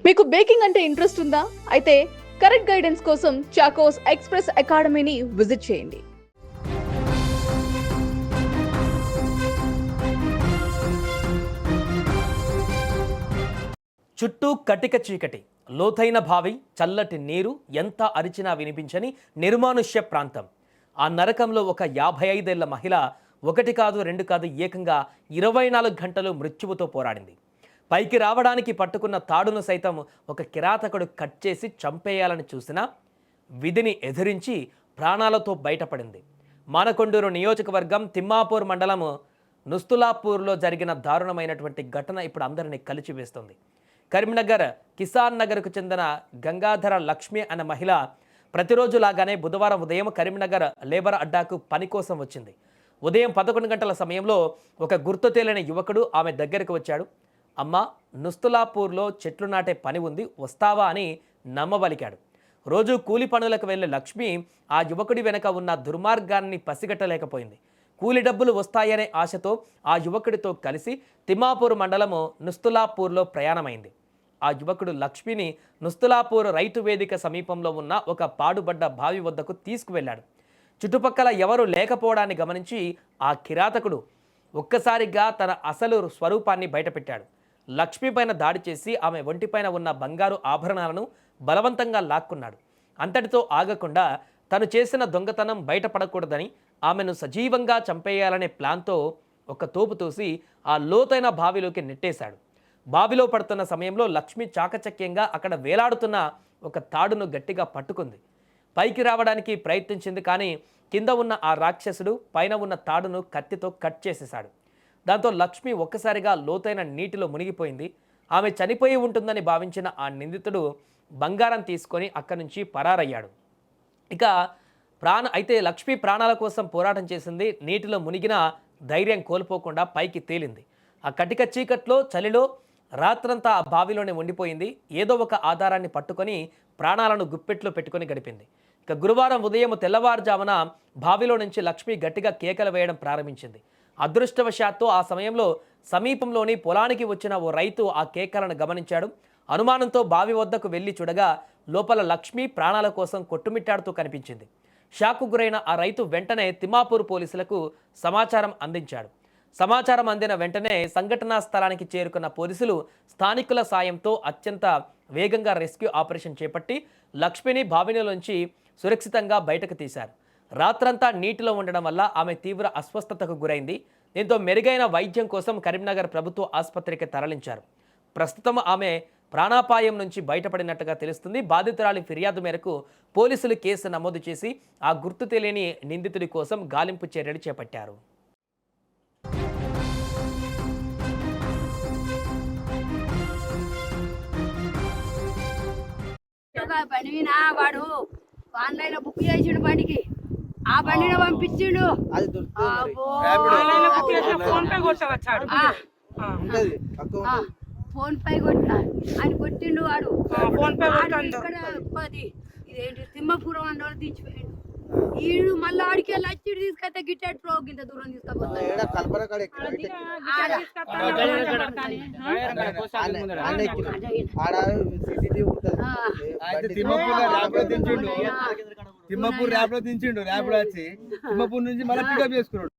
మీకు బేకింగ్ అంటే ఇంట్రెస్ట్ ఉందా? అయితే కరెక్ట్ గైడెన్స్ కోసం చాకోస్ ఎక్స్‌ప్రెస్ అకాడమీని విజిట్ చేయండి. చుట్టూ కటిక చీకటి, లోతైన బావి, చల్లటి నీరు, ఎంత అరిచినా వినిపించని నిర్మానుష్య ప్రాంతం. ఆ నరకంలో ఒక 55 ఏళ్ల మహిళ ఒకటి కాదు రెండు కాదు ఏకంగా 24 గంటలు మృత్యువుతో పోరాడింది. పైకి రావడానికి పట్టుకున్న తాడును సైతం ఒక కిరాతకుడు కట్ చేసి చంపేయాలని చూసినా విధిని ఎదిరించి ప్రాణాలతో బయటపడింది. మానకొండూరు నియోజకవర్గం తిమ్మాపూర్ మండలం నుస్తులాపూర్లో జరిగిన దారుణమైనటువంటి ఘటన ఇప్పుడు అందరినీ కలిచివేస్తుంది. కరీంనగర్ కిసాన్ నగర్కు చెందిన గంగాధర లక్ష్మి అనే మహిళ ప్రతిరోజు లాగానే బుధవారం ఉదయం కరీంనగర్ లేబర్ అడ్డాకు పని కోసం వచ్చింది. ఉదయం 11 గంటల సమయంలో ఒక గుర్తు తెలియని యువకుడు ఆమె దగ్గరకు వచ్చాడు. అమ్మ, నుస్తులాపూర్లో చెట్లు నాటే పని ఉంది, వస్తావా అని నమ్మబలికాడు. రోజు కూలి పనులకు వెళ్ళే లక్ష్మి ఆ యువకుడి వెనక ఉన్న దుర్మార్గాన్ని పసిగట్టలేకపోయింది. కూలి డబ్బులు వస్తాయనే ఆశతో ఆ యువకుడితో కలిసి తిమ్మాపూర్ మండలము నుస్తులాపూర్లో ప్రయాణమైంది. ఆ యువకుడు లక్ష్మిని నుస్తులాపూర్ రైతు వేదిక సమీపంలో ఉన్న ఒక పాడుబడ్డ బావి వద్దకు తీసుకువెళ్ళాడు. చుట్టుపక్కల ఎవరు లేకపోవడాన్ని గమనించి ఆ కిరాతకుడు ఒక్కసారిగా తన అసలు స్వరూపాన్ని బయటపెట్టాడు. లక్ష్మి పైన దాడి చేసి ఆమె ఒంటిపైన ఉన్న బంగారు ఆభరణాలను బలవంతంగా లాక్కున్నాడు. అంతటితో ఆగకుండా తను చేసిన దొంగతనం బయటపడకూడదని ఆమెను సజీవంగా చంపేయాలనే ప్లాన్తో ఒక తోపు తోసి ఆ లోతైన బావిలోకి నెట్టేశాడు. బావిలో పడుతున్న సమయంలో లక్ష్మి చాకచక్యంగా అక్కడ వేలాడుతున్న ఒక తాడును గట్టిగా పట్టుకుంది. పైకి రావడానికి ప్రయత్నించింది, కానీ కింద ఉన్న ఆ రాక్షసుడు పైన ఉన్న తాడును కత్తితో కట్ చేసేశాడు. దాంతో లక్ష్మి ఒక్కసారిగా లోతైన నీటిలో మునిగిపోయింది. ఆమె చనిపోయి ఉంటుందని భావించిన ఆ నిందితుడు బంగారం తీసుకొని అక్కడి నుంచి పరారయ్యాడు. ఇక అయితే లక్ష్మి ప్రాణాల కోసం పోరాటం చేసింది. నీటిలో మునిగిన ధైర్యం కోల్పోకుండా పైకి తేలింది. ఆ కటిక చీకట్లో చలిలో రాత్రంతా ఆ బావిలోనే ఉండిపోయింది. ఏదో ఒక ఆధారాన్ని పట్టుకొని ప్రాణాలను గుప్పెట్లో పెట్టుకొని గడిపింది. ఇక గురువారం ఉదయం తెల్లవారుజామున బావిలో నుంచి లక్ష్మి గట్టిగా కేకలు వేయడం ప్రారంభించింది. అదృష్టవశాత్తు ఆ సమయంలో సమీపంలోని పొలానికి వచ్చిన ఓ రైతు ఆ కేకలను గమనించాడు. అనుమానంతో బావి వద్దకు వెళ్లి చూడగా లోపల లక్ష్మి ప్రాణాల కోసం కొట్టుమిట్టాడుతూ కనిపించింది. షాకు గురైన ఆ రైతు వెంటనే తిమ్మాపూర్ పోలీసులకు సమాచారం అందించాడు. సమాచారం అందిన వెంటనే సంఘటనా స్థలానికి చేరుకున్న పోలీసులు స్థానికుల సాయంతో అత్యంత వేగంగా రెస్క్యూ ఆపరేషన్ చేపట్టి లక్ష్మిని బావిలోంచి సురక్షితంగా బయటకు తీశారు. రాత్రంతా నీటిలో ఉండడం వల్ల ఆమె తీవ్ర అస్వస్థతకు గురైంది. దీంతో మెరుగైన వైద్యం కోసం కరీంనగర్ ప్రభుత్వ ఆసుపత్రికి తరలించారు. ప్రస్తుతం ఆమె ప్రాణాపాయం నుంచి బయటపడినట్టుగా తెలుస్తుంది. బాధితురాలి ఫిర్యాదు మేరకు పోలీసులు కేసు నమోదు చేసి ఆ గుర్తు తెలియని నిందితుడి కోసం గాలింపు చర్యలు చేపట్టారు. వాడు ఆన్లైన్ బుక్ చేసిండు బండికి, ఆ బండిని పంపించిండు. ఫోన్ పే కొట్టిన ఆయన కొట్టిండు. వాడు ఇదేంటి తిమ్మపురం అంటే తీసిపోయిండు. ఈడు మళ్ళీ ఆడికి వెళ్ళి వచ్చి తీసుకొస్తే గిట్టాడు ప్రో గింత దూరం తిమ్మపూర్ ర్యాప్ లో దించిండు. ర్యాప్ లో వచ్చి తిమ్మపూర్ నుంచి మళ్ళీ పికప్ చేసుకున్నాడు.